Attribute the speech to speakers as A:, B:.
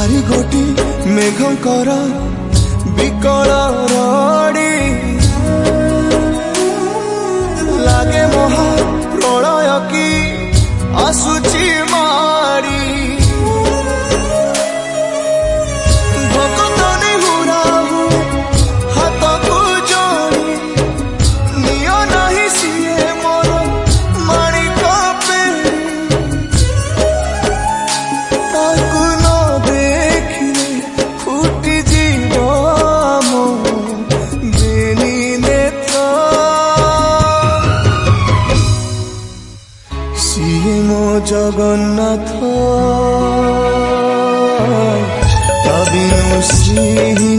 A: चारि गोटी मेघंकर विकल रड़ी लागे महा प्रलय की आसुची मारी भक्तनी हुराहु हाथ को जोड़ी नियो नहीं सिए मोर माणिक पेड़ी ताकू न देखिले फुटी जीव मो बेनी नेत्र सिए मो जगन्नाथ तबिनु श्री